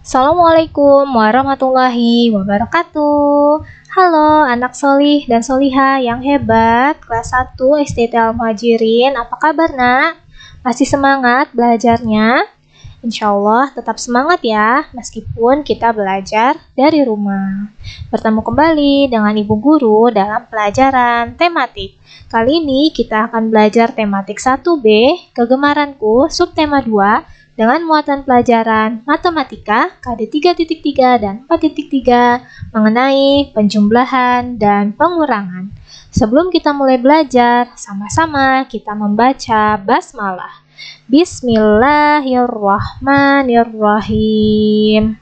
Assalamualaikum warahmatullahi wabarakatuh. Halo anak solih dan solihah yang hebat, kelas 1 STT Al-Muhajirin. Apa kabar nak? Masih semangat belajarnya? Insya Allah tetap semangat ya, meskipun kita belajar dari rumah. Bertemu kembali dengan Ibu Guru dalam pelajaran tematik. Kali ini kita akan belajar tematik 1B, kegemaranku, subtema 2, dengan muatan pelajaran matematika KD 3.3 dan 4.3 mengenai penjumlahan dan pengurangan. Sebelum kita mulai belajar, sama-sama kita membaca basmalah. Bismillahirrahmanirrahim.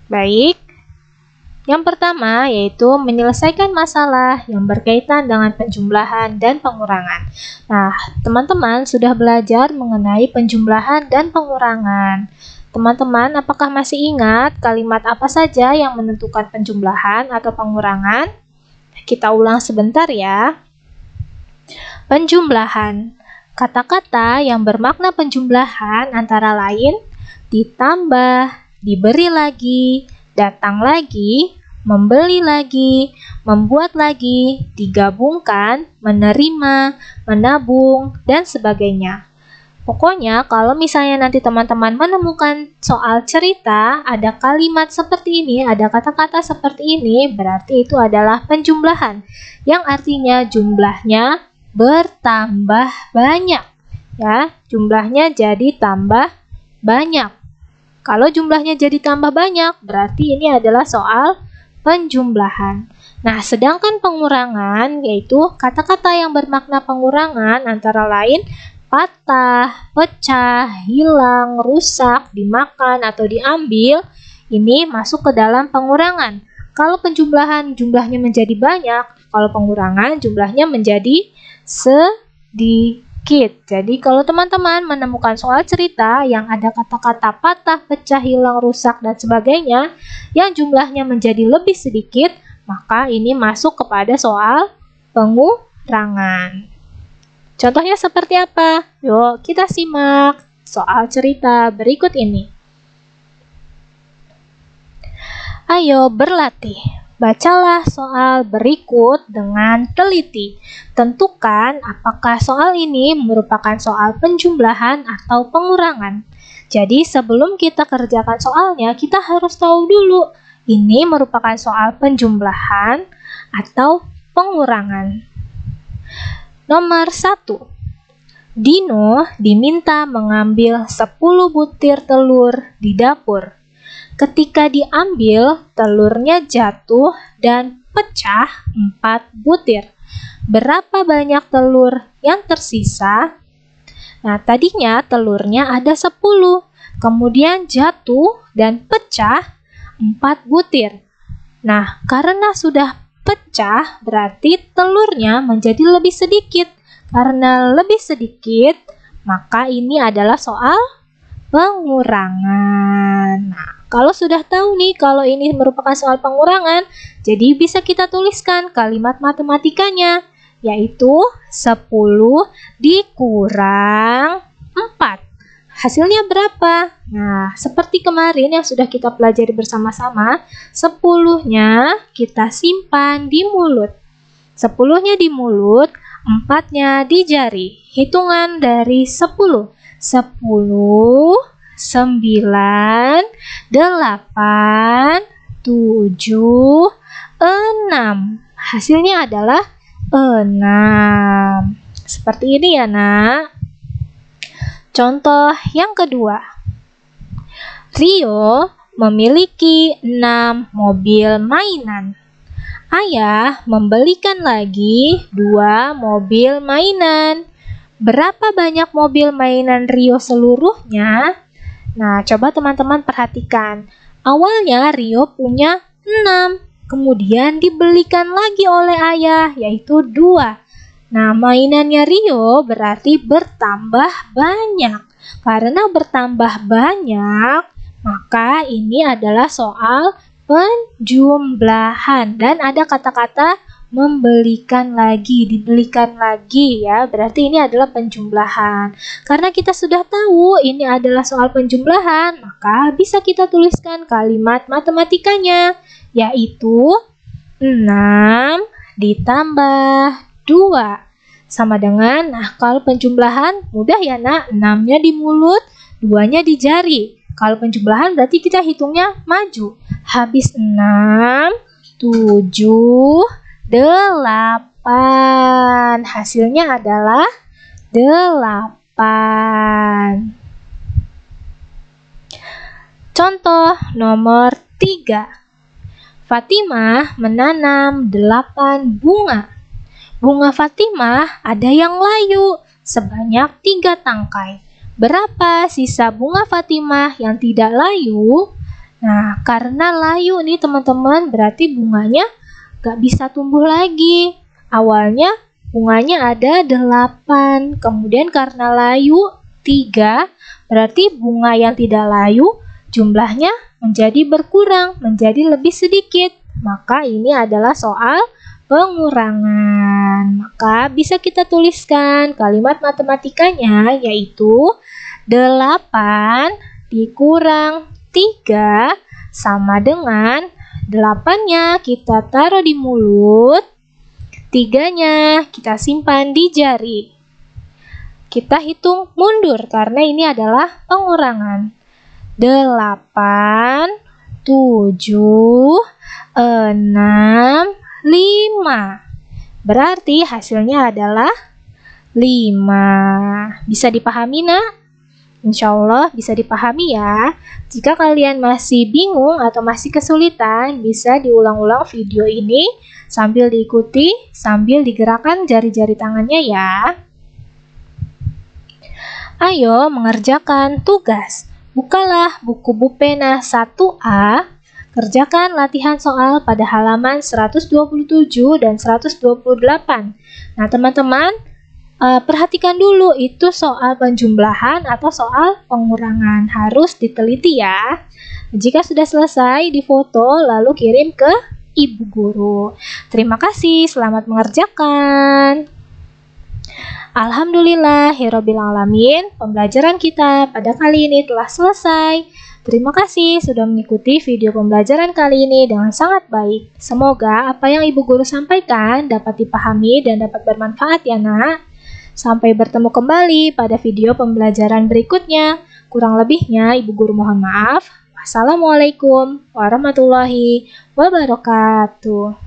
Baik, yang pertama yaitu menyelesaikan masalah yang berkaitan dengan penjumlahan dan pengurangan. Nah, teman-teman sudah belajar mengenai penjumlahan dan pengurangan. Teman-teman, apakah masih ingat kalimat apa saja yang menentukan penjumlahan atau pengurangan? Kita ulang sebentar ya. Penjumlahan. Kata-kata yang bermakna penjumlahan antara lain ditambah, diberi lagi, datang lagi, membeli lagi, membuat lagi, digabungkan, menerima, menabung, dan sebagainya. Pokoknya kalau misalnya nanti teman-teman menemukan soal cerita, ada kalimat seperti ini, ada kata-kata seperti ini, berarti itu adalah penjumlahan, yang artinya jumlahnya bertambah banyak. Ya, jumlahnya jadi tambah banyak. Kalau jumlahnya jadi tambah banyak, berarti ini adalah soal penjumlahan. Nah, sedangkan pengurangan, yaitu kata-kata yang bermakna pengurangan antara lain patah, pecah, hilang, rusak, dimakan, atau diambil, ini masuk ke dalam pengurangan. Kalau penjumlahan jumlahnya menjadi banyak, kalau pengurangan jumlahnya menjadi sedikit. Jadi kalau teman-teman menemukan soal cerita yang ada kata-kata patah, pecah, hilang, rusak, dan sebagainya yang jumlahnya menjadi lebih sedikit, maka ini masuk kepada soal pengurangan. Contohnya seperti apa? Yuk kita simak soal cerita berikut ini. Ayo berlatih. Bacalah soal berikut dengan teliti. Tentukan apakah soal ini merupakan soal penjumlahan atau pengurangan. Jadi sebelum kita kerjakan soalnya, kita harus tahu dulu ini merupakan soal penjumlahan atau pengurangan. Nomor 1. Dino diminta mengambil 10 butir telur di dapur. Ketika diambil, telurnya jatuh dan pecah 4 butir. Berapa banyak telur yang tersisa? Nah, tadinya telurnya ada 10, kemudian jatuh dan pecah 4 butir. Nah, karena sudah pecah, berarti telurnya menjadi lebih sedikit. Karena lebih sedikit, maka ini adalah soal pengurangan. Nah, kalau sudah tahu nih kalau ini merupakan soal pengurangan, jadi bisa kita tuliskan kalimat matematikanya, yaitu 10 dikurang 4. Hasilnya berapa? Nah, seperti kemarin yang sudah kita pelajari bersama-sama, 10-nya kita simpan di mulut. 10-nya di mulut, 4-nya di jari. Hitungan dari 10. 10, 9, 8, 7, 6. Hasilnya adalah 6. Seperti ini ya nak. Contoh yang kedua. Rio memiliki 6 mobil mainan. Ayah membelikan lagi 2 mobil mainan. Berapa banyak mobil mainan Rio seluruhnya? Nah, coba teman-teman perhatikan. Awalnya Rio punya 6, kemudian dibelikan lagi oleh ayah, yaitu 2. Nah, mainannya Rio berarti bertambah banyak. Karena bertambah banyak, maka ini adalah soal penjumlahan. Dan ada kata-kata membelikan lagi, dibelikan lagi ya. Berarti ini adalah penjumlahan. Karena kita sudah tahu ini adalah soal penjumlahan, maka bisa kita tuliskan kalimat matematikanya, yaitu 6 ditambah 2 sama dengan, nah kalau penjumlahan mudah ya nak, 6-nya di mulut, 2-nya di jari. Kalau penjumlahan berarti kita hitungnya maju. Habis 6, 7, 8. Hasilnya adalah 8. Contoh nomor 3. Fatimah menanam 8 bunga. Bunga Fatimah ada yang layu sebanyak 3 tangkai. Berapa sisa bunga Fatimah yang tidak layu? Nah, karena layu nih teman-teman, berarti bunganya gak bisa tumbuh lagi. Awalnya bunganya ada 8, kemudian karena layu 3, berarti bunga yang tidak layu jumlahnya menjadi berkurang, menjadi lebih sedikit. Maka ini adalah soal pengurangan. Maka bisa kita tuliskan kalimat matematikanya, yaitu 8 dikurang 3 sama dengan 8-nya kita taruh di mulut, 3-nya kita simpan di jari. Kita hitung mundur karena ini adalah pengurangan. 8, 7, 6, 5. Berarti hasilnya adalah 5. Bisa dipahami nak? Insya Allah bisa dipahami ya. Jika kalian masih bingung atau masih kesulitan, bisa diulang-ulang video ini sambil diikuti, sambil digerakkan jari-jari tangannya ya. Ayo mengerjakan tugas. Bukalah buku Bupena 1A. Kerjakan latihan soal pada halaman 127 dan 128. Nah, teman-teman, perhatikan dulu itu soal penjumlahan atau soal pengurangan. Harus diteliti ya. Jika sudah selesai, difoto lalu kirim ke ibu guru. Terima kasih, selamat mengerjakan. Alhamdulillahirabbil alamin, pembelajaran kita pada kali ini telah selesai. Terima kasih sudah mengikuti video pembelajaran kali ini dengan sangat baik. Semoga apa yang ibu guru sampaikan dapat dipahami dan dapat bermanfaat ya nak. Sampai bertemu kembali pada video pembelajaran berikutnya. Kurang lebihnya ibu guru mohon maaf. Wassalamualaikum warahmatullahi wabarakatuh.